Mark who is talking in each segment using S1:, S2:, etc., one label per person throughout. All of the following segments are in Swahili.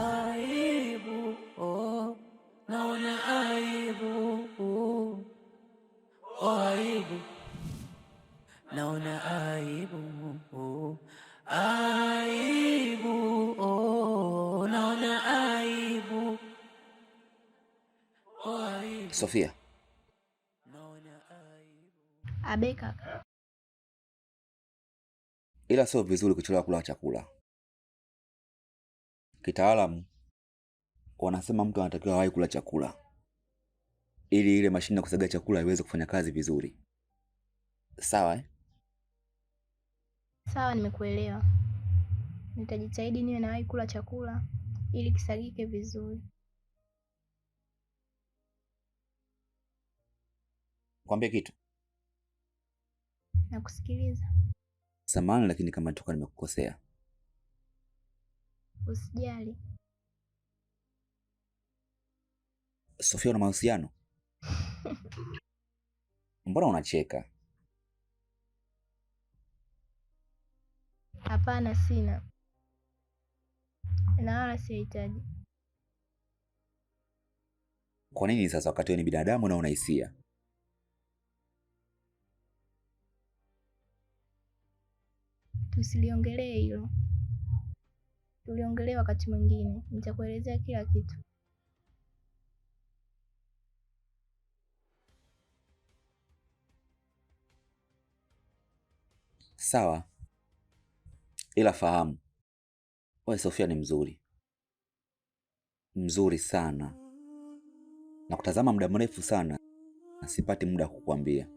S1: Aibu, oh, naona aibu, oh, aibu, naona aibu, aibu, oh, naona aibu, oh, aibu.
S2: Sofia,
S3: Abe kaka,
S2: ila sio vizuri kuchelewa kula chakula. Kitaalamu wanasema mtu anatakiwa awahi kula chakula ili ile mashine ya kusaga chakula iweze kufanya kazi vizuri. Sawa eh?
S3: sawa, nimekuelewa. Nitajitahidi niwe nawahi kula chakula ili kisagike vizuri.
S2: Kwambie kitu.
S3: Nakusikiliza.
S2: Samahani, lakini kama nitoka nimekukosea.
S3: Usijali.
S2: Sofia, una mahusiano? Mbona unacheka?
S3: Hapana, sina na wala sihitaji.
S2: Kwa nini sasa, wakati wewe ni binadamu na una hisia?
S3: Tusiliongelee hilo, tuliongelee wakati mwingine. Nitakuelezea kila kitu.
S2: Sawa, ila fahamu wewe Sofia ni mzuri sana, na kutazama muda mrefu sana na sipati muda wa kukuambia.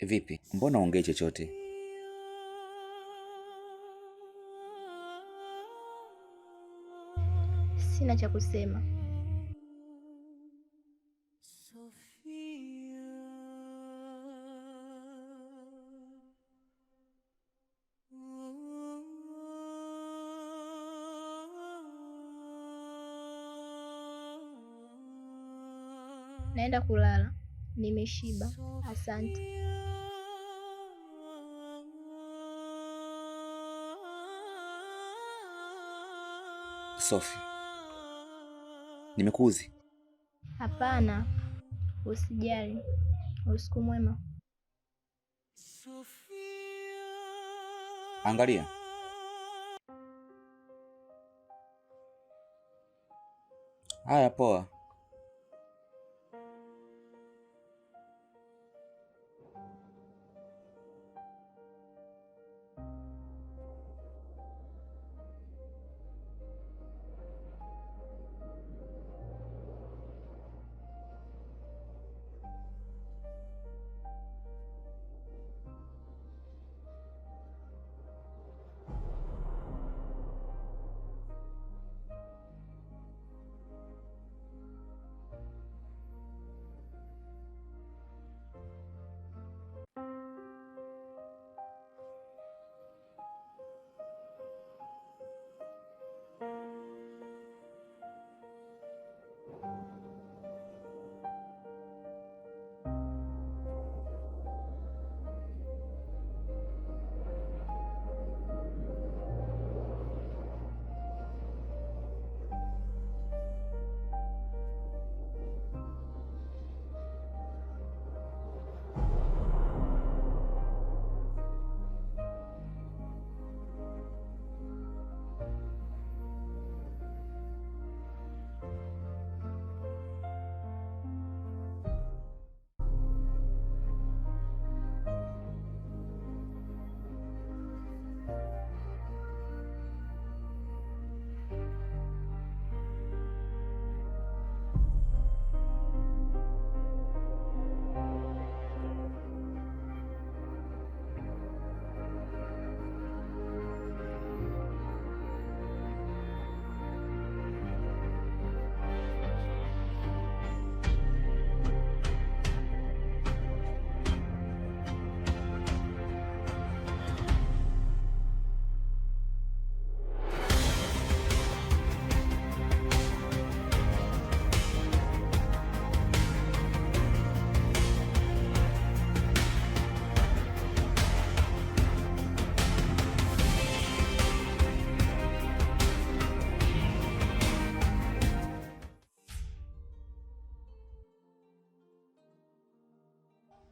S2: Vipi, mbona ongei chochote?
S3: Sina cha kusema. Naenda kulala, nimeshiba. Asante.
S2: Sophie, nimekuuzi?
S3: Hapana, usijali. Usiku mwema.
S2: Angalia. Haya, poa.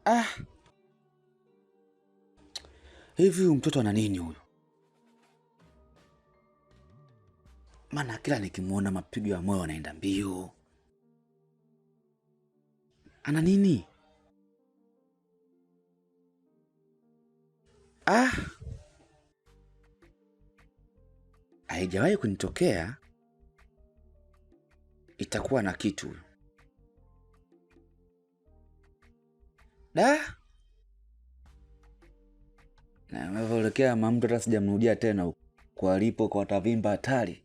S2: Ah, hivi huyu mtoto ana nini huyu? Maana kila nikimwona mapigo ya moyo yanaenda mbio. Ana nini? Ah, haijawahi kunitokea. Itakuwa na kitu. Da, na anavyoelekea mama, hata sijamrudia tena kwa alipo, kwa tavimba hatari.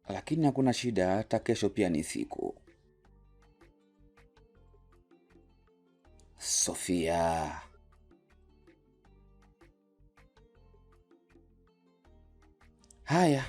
S2: Lakini hakuna shida, hata kesho pia ni siku. Sofia, haya.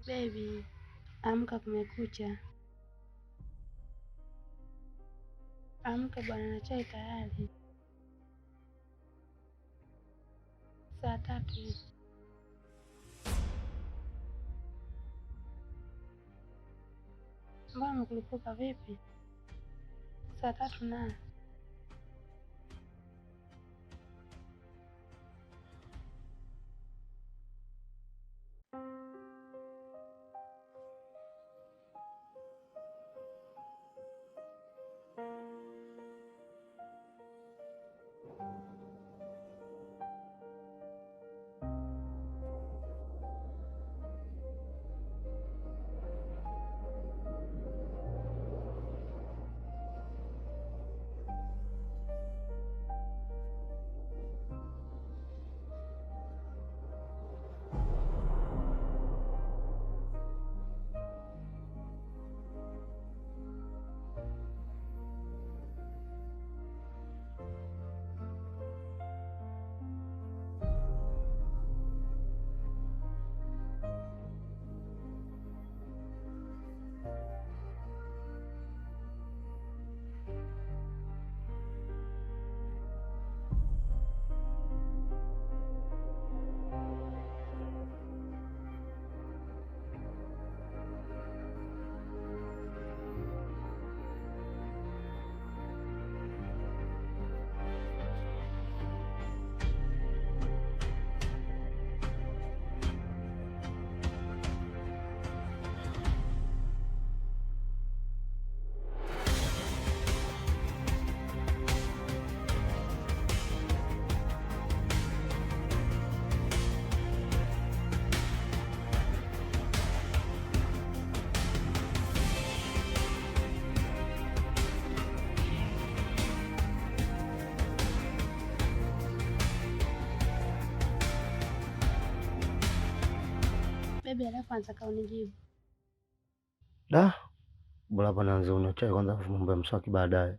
S3: Baby, amka, kumekucha. Amka bwana, na chai tayari. Saa 3. Mbona umekulipuka vipi? Saa 3 na baby, alafu anataka unijibu.
S4: Da, bora hapa naanza unywa chai kwanza, afu mambo ya mswaki baadaye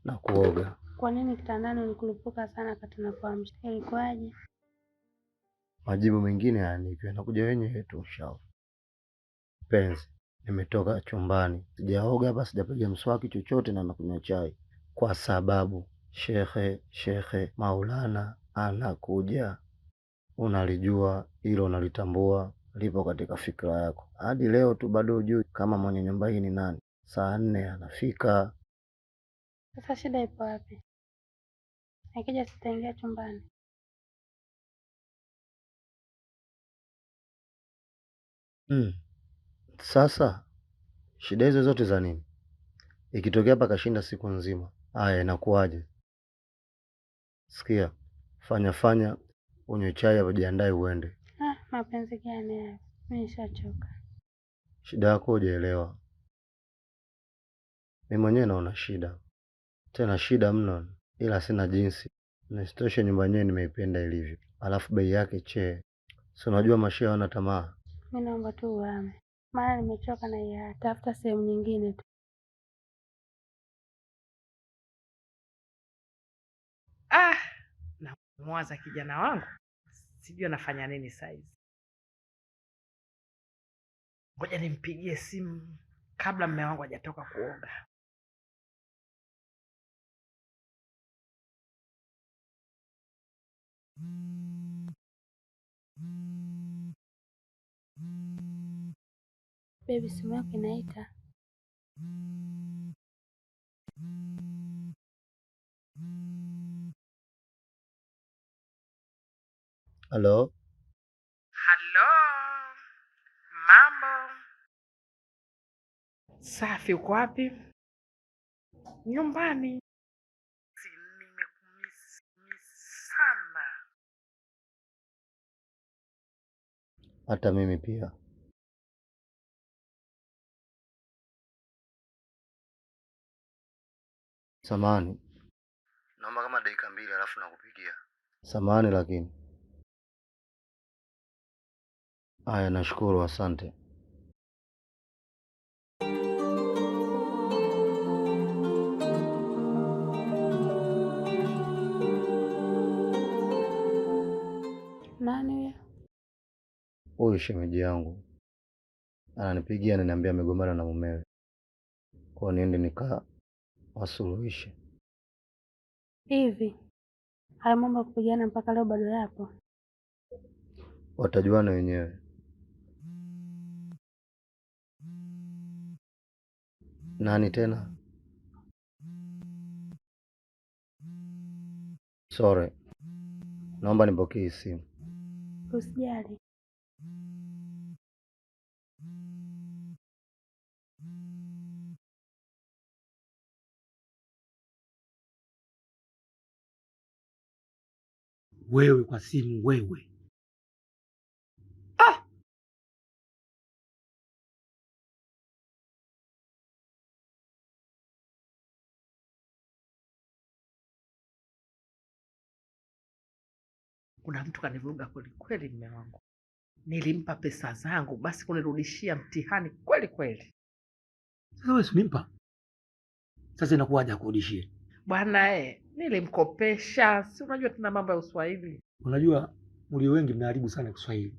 S4: na kuoga.
S3: Kwa nini kitandani ulikulipuka sana kati nakuamsha? Ilikuwaje?
S4: Majibu mengine yaanikiwe yanakuja wenyewe tu. Shauri penzi, nimetoka chumbani, sijaoga hapa, sijapiga mswaki chochote, na nakunywa chai kwa sababu Shekhe Maulana anakuja. Unalijua hilo, unalitambua, lipo katika fikra yako. Hadi leo tu bado hujui kama mwenye nyumba hii ni nani? Saa 4 anafika.
S3: Sasa shida ipo wapi? Akija sitaingia chumbani.
S4: Sasa shida hizo zote za nini? Ikitokea hapa kashinda siku nzima, haya inakuwaje? Sikia, fanya unywe chai hapo, jiandae uende.
S5: Mapenzi gani haya? Mimi nishachoka.
S4: Shida yako hujaelewa. Mimi mwenyewe naona shida, tena shida mno, ila sina jinsi. Na isitoshe nyumba yenyewe nimeipenda ilivyo, alafu bei yake si unajua masheha wana tamaa.
S5: Mimi naomba tu uhame, maana nimechoka na hii. Tafuta sehemu nyingine tu.
S6: Namwaza kijana wangu, sijui anafanya nini saizi. Ngoja nimpigie simu kabla mume wangu hajatoka kuoga.
S5: Baby, simu yako inaita.
S4: Halo?
S6: Halo, mambo? Safi, uko wapi? Nyumbani. Nimekumisi sana.
S4: Hata mimi pia. Samahani, naomba kama dakika 2 alafu nakupigia. Samahani lakini. Haya, nashukuru, asante.
S5: Nani huyo?
S4: Huyu shemeji yangu ananipigia, ananiambia amegombana na mumewe, kwa niende wasuluhishe.
S5: Hivi haya mambo ya kupigana mpaka leo bado yapo?
S4: Watajuana wenyewe. Nani tena? Sorry, naomba nipokee simu.
S5: Usijali.
S7: Wewe kwa simu wewe.
S6: Kuna mtu kanivuruga kweli kweli mume wangu. Nilimpa pesa zangu, basi kunirudishia mtihani kweli kweli.
S7: Sasa wewe usimpa. Sasa inakuwaje akurudishie?
S6: Bwana nilimkopesha. Si unajua tuna mambo ya Uswahili.
S7: Unajua mlio wengi mnaharibu sana Kiswahili.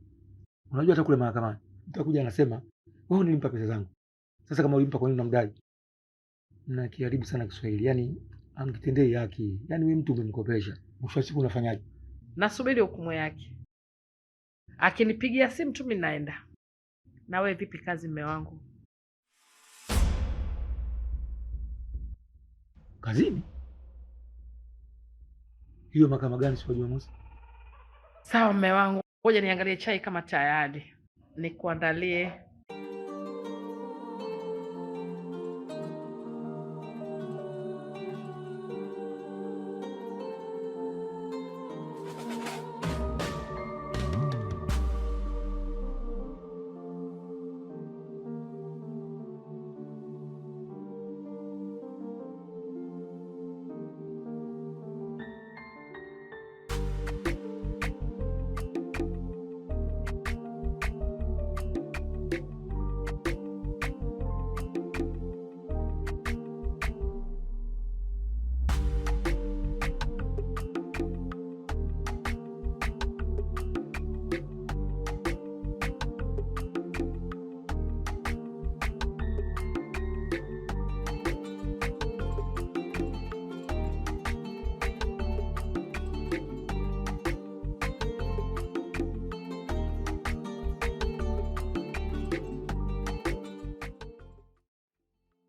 S7: Unajua hata kule mahakamani mtakuja anasema, "Wewe nilimpa pesa zangu." Sasa kama ulimpa kwa nini unamdai? Na kiharibu sana Kiswahili. Yaani amkitendei haki. Yaani wewe mtu umemkopesha. Mwisho wa siku unafanyaje?
S6: Nasubiri hukumu yake. Akinipigia simu tu mimi naenda. Na wewe vipi kazi mume wangu?
S7: Kazini? Hiyo mahakama gani siku ya Jumamosi?
S6: Sawa mume wangu. Ngoja niangalie chai kama tayari. Nikuandalie.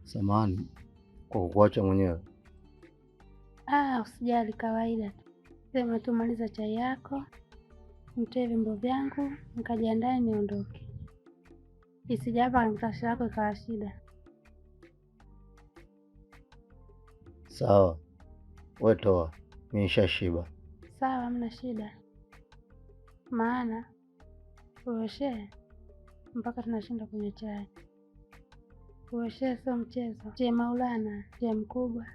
S4: Samahani kwa kukuacha mwenyewe.
S5: Usijali, kawaida tu. Sema tu maliza chai yako, mtoe vyombo vyangu, nikajiandae niondoke. isije hapa kwenye mtasha yako ikawa shida.
S4: Sawa, wewe toa, mimi nishashiba.
S5: Sawa, hamna shida, maana uoshe mpaka tunashinda kunywa chai. Uoshe sio mchezo. Je, Maulana, je mkubwa?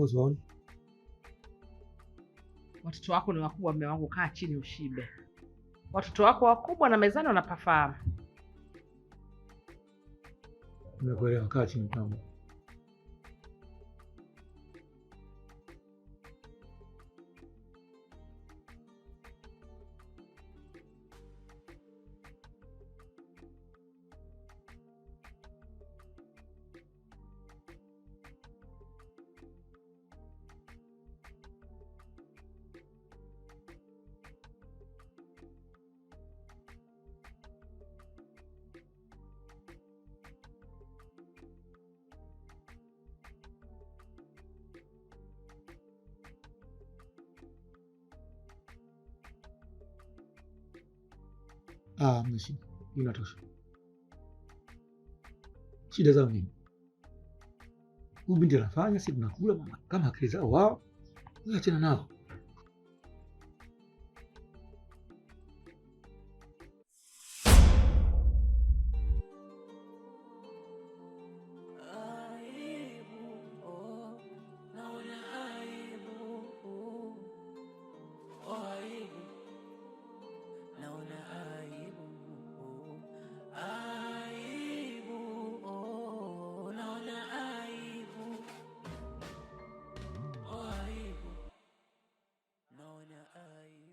S7: Siwaoni
S6: watoto wako ni wakubwa. Mume wangu, kaa chini ushibe. Watoto wako wakubwa na mezani wanapafahamu.
S7: nimekuelewa, kaa chini kwangu. Mna shida, inatosha. Shida zao nini? Huyu binti anafanya, si tunakula mama, kama akili zao wao, achana nao.
S1: Naona aibu.